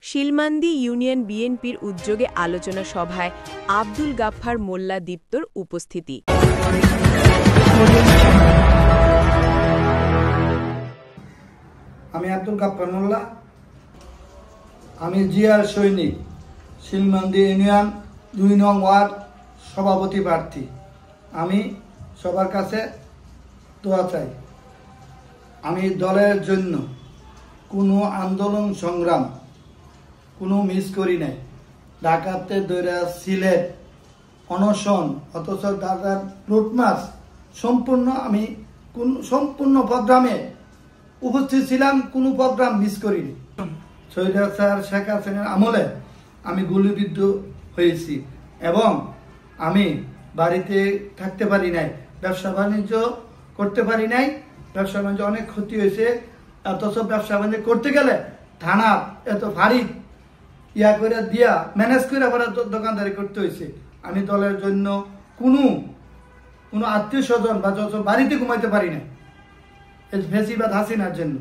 Shilmandi union বিএনপির উদ্যোগে আলোচনা সভায় আব্দুল গাফফার মোল্লা দীপ্তর উপস্থিতি। আমি আব্দুল গাফফার মোল্লা, আমি জিয়ার সৈনিক, শিলমান্দি ইউনিয়ন ২ নং ওয়ার্ড সভাপতি প্রার্থী। আমি সবার কাছে দোয়া চাই। আমি দলের জন্য কোনো আন্দোলন সংগ্রাম কোনো মিস করি নাই। ঢাকাতে দৈরা সিলেট অনশন, অথচ ঢাকার লুটমাস সম্পূর্ণ আমি সম্পূর্ণ প্রোগ্রামে উপস্থিত ছিলাম, কোনো প্রোগ্রাম মিস করিনি। স্যার শেখ হাসিনার আমলে আমি গুলিবিদ্ধ হয়েছি এবং আমি বাড়িতে থাকতে পারি নাই, ব্যবসা বাণিজ্য করতে পারি নাই। ব্যবসা বাণিজ্য অনেক ক্ষতি হয়েছে, অথচ ব্যবসা বাণিজ্য করতে গেলে থানা এত ভারী ইয়া করে দিয়া ম্যানেজ করে আবার দোকানদারি করতে হয়েছে। আমি দলের জন্য কোনো আত্মীয় স্বজন বা বাড়িতে ঘুমাইতে পারি না, ফেসিবাদ হাসিনার জন্য।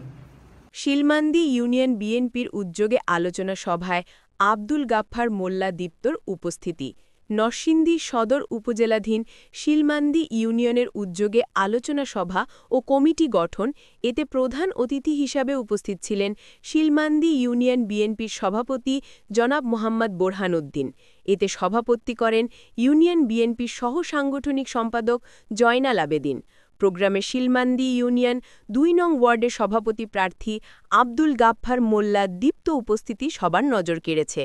শিলমান্দি ইউনিয়ন বিএনপির উদ্যোগে আলোচনা সভায় আব্দুল গাফফার মোল্লা দীপ্তর উপস্থিতি। নরসিংদী সদর উপজেলাধীন শিলমান্দি ইউনিয়নের উদ্যোগে আলোচনা সভা ও কমিটি গঠন, এতে প্রধান অতিথি হিসাবে উপস্থিত ছিলেন শিলমান্দি ইউনিয়ন বিএনপির সভাপতি জনাব মোহাম্মদ বোরহান উদ্দিন। এতে সভাপতি করেন ইউনিয়ন বিএনপির সহ সাংগঠনিক সম্পাদক জয়নাল আবেদিন। প্রোগ্রামে শিলমান্দি ইউনিয়ন ২ নং ওয়ার্ডের সভাপতি প্রার্থী আব্দুল গাফফার মোল্লা দীপ্ত উপস্থিতি সবার নজর কেড়েছে।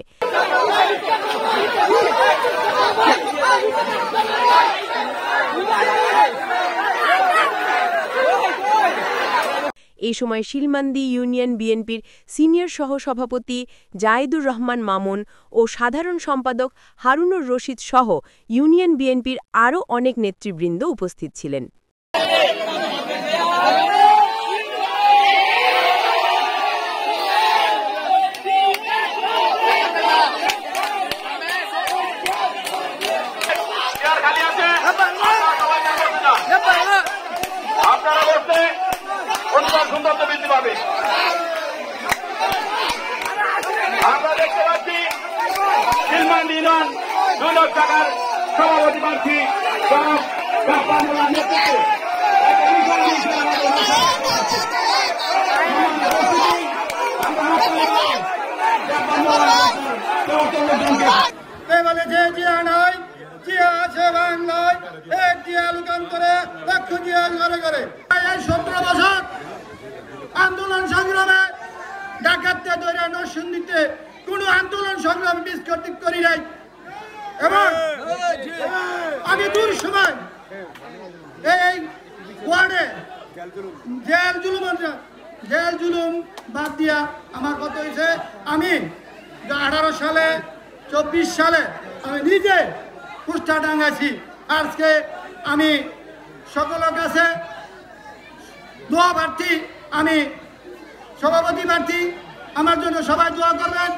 এই সময় শিলমান্দি ইউনিয়ন বিএনপির সিনিয়র সহ-সভাপতি জায়েদুর রহমান মামুন ও সাধারণ সম্পাদক হারুনুর রশিদ সহ ইউনিয়ন বিএনপির আরও অনেক নেতৃবৃন্দ উপস্থিত ছিলেন। আপনারা বলতে সুন্দর বৃদ্ধি পাবে। আমরা দেখতে পাচ্ছি শিলমান্দি ইউনিয়ন ২ লাখ টাকার সভাপতি প্রার্থী বলেছে জিয়া নাই, জিয়া আছে বাংলায়, এক জিয়া লুকান্তরে লক্ষ জিয়া ঘরে ঘরে। এই ১৭ বছর আন্দোলন সংগ্রামে ঢাকাতে ধরে নরসিংদীতে কোনো আন্দোলন সংগ্রাম মিস করি নাই এবং আমি দূর সময় এই ওয়ার্ডে জেল জুলুম বাদ দিয়া আমার কত হয়েছে, আমি 18 সালে 24 সালে আমি নিজে পোস্টার টাঙাইছি। আজকে আমি সকলের কাছে দোয়া প্রার্থী, আমি সভাপতি প্রার্থী, আমার জন্য সবাই দোয়া করবেন।